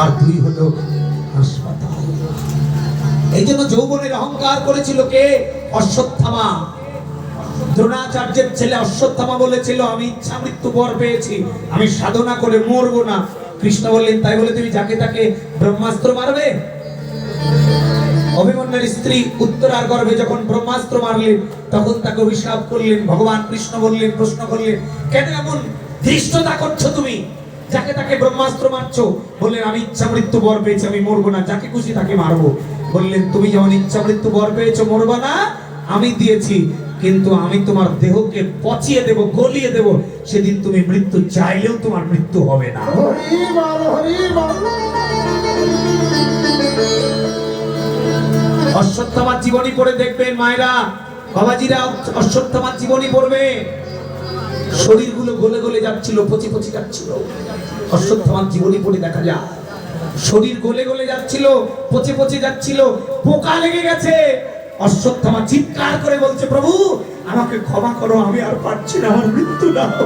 আর 2 হলো হাসপাতাল। এই জন্য যৌবনের অহংকার করেছিল কে? অশ্বত্থামা। দ্রোণাচার্যের ছেলে অশ্বত্থামা বলেছিল আমি ইচ্ছা মৃত্যু বর পেয়েছি, আমি সাধনা করে মরবো না। কৃষ্ণ বললেন তাই বলে তুমি যাকে তাকে ব্রহ্মাস্ত্র মারবে? অভিমন্যুর স্ত্রী উত্তরার গর্ভে যখন ব্রহ্মাস্ত্র মারলেন তখন তাকে অভিশাপ করলেন। ভগবান কৃষ্ণ বললেন, প্রশ্ন করলেন, কেন এমন ধৃষ্টতা করছো তুমি, যাকে তাকে ব্রহ্মাস্ত্র মারছো? বললেন আমি ইচ্ছা মৃত্যু বর পেয়েছি, আমি মরবো না, যাকে খুশি তাকে মারবো। বললেন তুমি যেমন ইচ্ছা মৃত্যু বর পেয়েছো, মরবা না, আমি দিয়েছি, কিন্তু আমি তোমার দেহকে পচিয়ে দেব, গলিয়ে দেব, সেদিন তুমি মৃত্যু চাইলেও তোমার মৃত্যু হবে না। হরি বল, হরি বল। অশ্বত্থামার জীবনী পড়ে দেখবেন মায়েরা, বাবাজিরা, অশ্বত্থামার জীবনী পড়বে। শরীরগুলো গলে গলে যাচ্ছিল, পচে পচে যাচ্ছিল। অশ্বত্থামার জীবনী পড়ে দেখা যায় শরীর গলে গলে যাচ্ছিল, পচে পচে যাচ্ছিল, পোকা লেগে গেছে। অশ্বত্থামা চিৎকার করে বলছে, প্রভু আমাকে ক্ষমা করো, আমি আর পারছি না, আমার মৃত্যু দাও।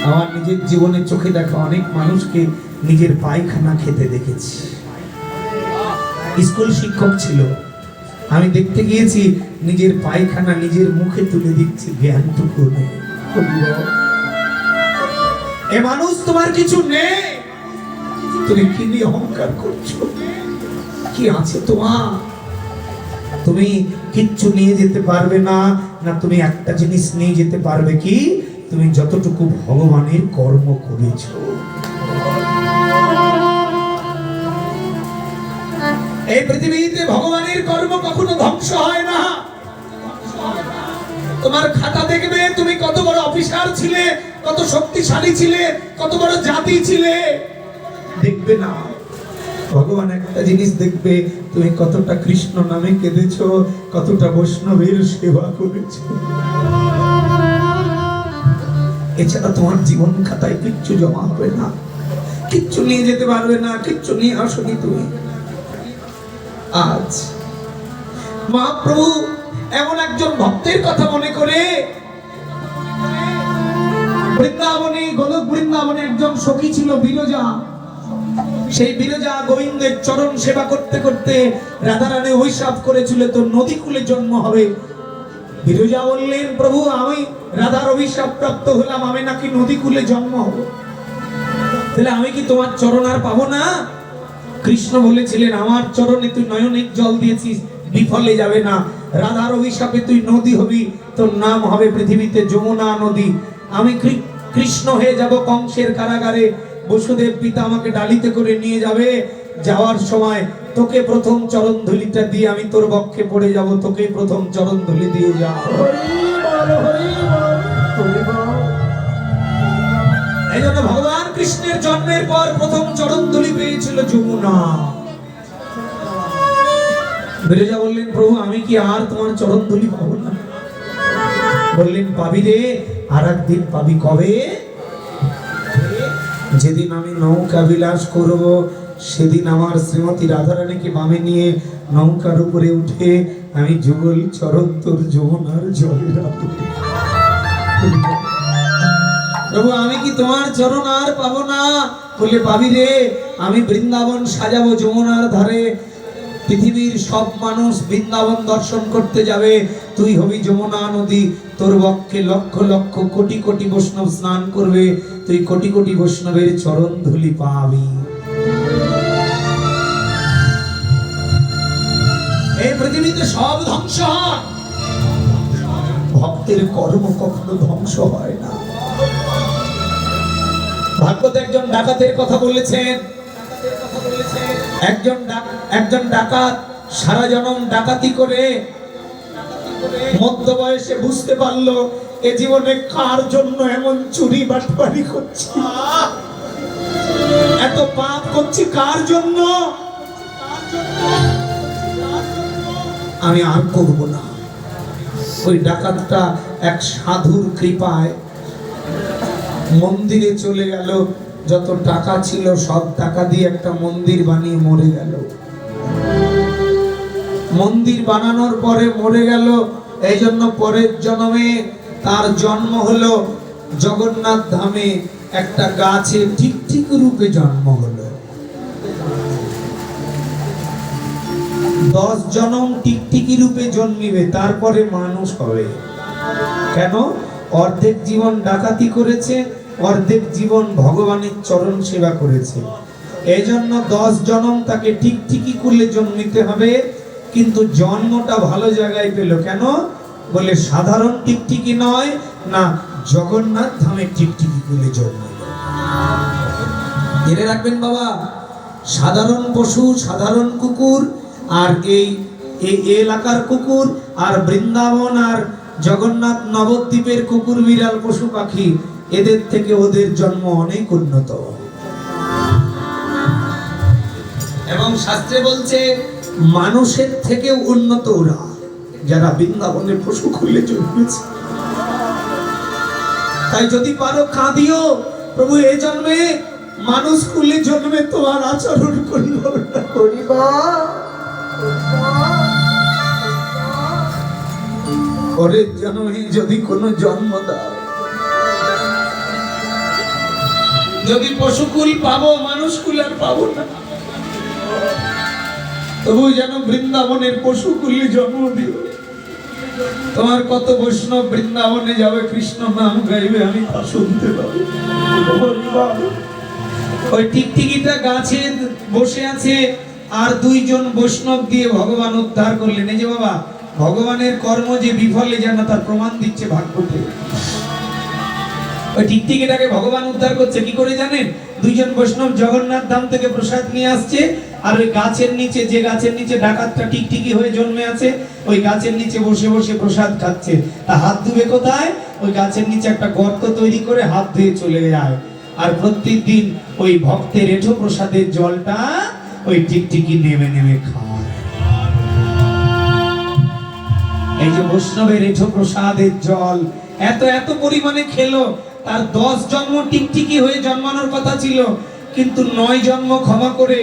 আমার নিজের জীবনে চোখে দেখা অনেক মানুষকে নিজের পায়খানা খেতে দেখেছি। স্কুল শিক্ষক ছিল, আমি দেখতে গিয়েছি নিজের পায়খানা নিজের মুখে তুলে দিচ্ছি, জ্ঞানটুকু নেই। এ মানুষ তোমার কিছু নেই, তুমি কি নিয়ে অহংকার করছো? কি আছে তোমার? তুমি কিচ্ছু নিয়ে যেতে পারবে না। না তুমি একটা জিনিস নিয়ে যেতে পারবে কি? তুমি যতটুকু ভগবানের কর্ম করেছো। এই পৃথিবীতে ভগবানের কর্ম কখনো ধ্বংস হয় না। তোমার খাতা দেখবে তুমি কত বড় অফিসার ছিলে, কত শক্তিশালী ছিলে, কত বড় জাতি ছিলে, দেখবে না। ভগবান একটা জিনিস দেখবে, তুমি কতটা কৃষ্ণ নামে কেঁদেছো, কতটা বৈষ্ণবের সেবা করেছো। এছাড়া তোমার জীবন খাতায় কিচ্ছু জমা হবে না, কিচ্ছু নিয়ে যেতে পারবে না, কিচ্ছু নিয়ে আসনি তুমি। আজ মহাপ্রভু এমন একজন ভক্তের কথা মনে করে বৃন্দাবনে, গোলক বৃন্দাবনে একজন সখী ছিল বিরজা। সেই বিরজা গোবিন্দের চরণ সেবা করতে করতে রাধারানী অভিশাপ করেছিল তো নদী কূলে জন্ম হবে। বিরজা বললেন, প্রভু আমি রাধার অভিশাপ প্রাপ্ত হলাম, আমি নাকি নদী কূলে জন্ম হব, তাহলে আমি কি তোমার চরণ আর পাবো না? কৃষ্ণ বলেছিলেন, আমার চরণে তুই নয়নের জল দিয়েছিস, বিফলে যাবে না। রাধার অভিশাপে তুই নদী হবি, তোর নাম হবে পৃথিবীতে যমুনা নদী। আমি কৃষ্ণ হয়ে যাব কংসের কারাগারে, বসুদেব পিতা আমাকে ডালিতে করে নিয়ে যাবে, যাওয়ার সময় তোকে প্রথম চরণ ধুলিটা দিয়ে আমি তোর বক্ষে পড়ে যাব, তোকে প্রথম চরণ ধুলি দিয়ে যা। এই জন্য ভগবান কৃষ্ণের জন্মের পর প্রথম চরণ ধুলি পেয়েছিল যমুনা। বিরজা বললেন, প্রভু আমি কি আর তোমার চরণ ধুলি পাবো না? বললেন, পাবি রে, আর একদিন পাবি। কবে? যেদিন আমি নৌকা বিলাস করব, সেদিন আমার শ্রীমতী রাধারানীকে বামে নিয়ে নৌকার উপরে উঠে আমি যুগল চরণ তোর যমুনার জলে রাখব। প্রভু আমি কি তোমার চরণ আর পাবো না? বলে, পাবি রে, আমি বৃন্দাবন সাজাবো যমুনার ধারে, পৃথিবীর সব মানুষ বৃন্দাবন দর্শন করতে যাবে, তুই হবি যমুনা নদী, তোর বক্ষে লক্ষ লক্ষ কোটি কোটি বৈষ্ণব স্নান করবে, তুই কোটি কোটি বৈষ্ণবের চরণ ধুলি পাবি। এই পৃথিবীতে সব ধ্বংস হয়, ভক্তের কর্ম কখনো ধ্বংস হয় না। ভাগবত একজন ডাকাতের কথা বলেছেন। একজন ডাকাত সারা জনম ডাকাতি করে মধ্য বয়সে বুঝতে পারলো এ জীবনে কার জন্য এমন চুরি বাটপারি করছি, এত পাপ করছি, কার জন্য? আমি আর করব না। ওই ডাকাতটা এক সাধুর কৃপায় মন্দিরে চলে গেল, যত টাকা ছিল সব টাকা দিয়ে একটা মন্দির বানিয়ে মরে গেল। মন্দির বানানোর পরে মরে গেল, এই জন্য পরের জন্মে তার জন্ম হলো জগন্নাথ ধামে একটা গাছে ঠিক রূপে জন্ম হলো। 10 জনম টিকটিকি রূপে জন্মিবে, তারপরে মানুষ হবে। কেন? অর্ধেক জীবন ডাকাতি করেছে, অর্ধেক জীবন ভগবানের চরণ সেবা করেছে। এই জন্য 10 জনম তাকে টিকটিকি কুলে জন্মিতে হবে, কিন্তু জন্মটা ভালো জায়গায় পেল। কেন? বলে সাধারণ টিকটিকি নয়, না জগন্নাথ ধামে টিকটিকি কুলে জন্মালো। জেনে রাখবেন বাবা, সাধারণ পশু, সাধারণ কুকুর, আর এই এলাকার কুকুর, আর বৃন্দাবন আর জগন্নাথ নবদ্বীপের কুকুর বিড়াল পশু পাখি, এদের থেকে ওদের জন্ম অনেক উন্নত। এবং শাস্ত্রে বলছে মানুষের থেকে উন্নত ওরা, যারা বৃন্দাবনের পশু খুলে জন্মেছে। তাই যদি পারো কাঁদিও, প্রভু এই জন্মে মানুষ খুলে জন্মে তোমার আচরণ করিব না। পরের জন্মে যদি কোনো জন্ম দাও, যদি পশুকুল পাবো, মানুষকুল আর পাবো না, তবু যেন বৃন্দাবনের পশুকুলে জন্ম দিও। তোমার কত বৈষ্ণব বৃন্দাবনে যাবে, কৃষ্ণ নাম গাইবে, আমি তা শুনতে পাবো। ওই টিকটিকিটা গাছে বসে আছে, আর 2 জন বৈষ্ণব দিয়ে ভগবান উদ্ধার করলেন। এই যে বাবা, ভগবানের কর্ম যে বিফলে যেন তার প্রমাণ দিচ্ছে ভাগ্যতে। ওই টিকটিকিটাকে ভগবান উদ্ধার করছে কি করে জানেন? 2 জন বৈষ্ণব জগন্নাথ ধাম থেকে প্রসাদ নিয়ে আসছে, আর ওই গাছের নিচে, যে গাছের নিচে ডাকাতটা টিকটিকি হয়ে জন্মে আছে, ওই গাছের নিচে বসে বসে প্রসাদ খাচ্ছে। তা হাত ধুবে কোথায়? ওই গাছের নিচে একটা গর্ত তৈরি করে হাত ধুয়ে চলে যায়। আর প্রত্যেকদিন ওই ভক্তের এঁঠো প্রসাদের জলটা ওই টিকটিকি নেমে নেমে খায়। এই যে বৈষ্ণবের এঁঠো প্রসাদের জল এত পরিমাণে খেলো, তার 10 জন্ম টিকটিকি হয়ে জন্মানোর কথা ছিল, কিন্তু 9 জন্ম ক্ষমা করে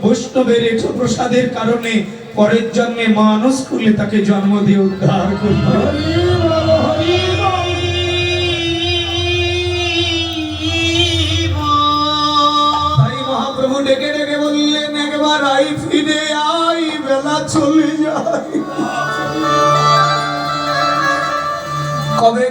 বৈষ্ণবের এঁঠো প্রসাদের কারণে পরের জন্মে মানুষ কুলে তাকে জন্ম দিয়ে উদ্ধার করল। তাই মহাপ্রভু ডেকে ডেকে বললেন, একবার আই, ফিরে আই, বেলা চলে যায়। কবে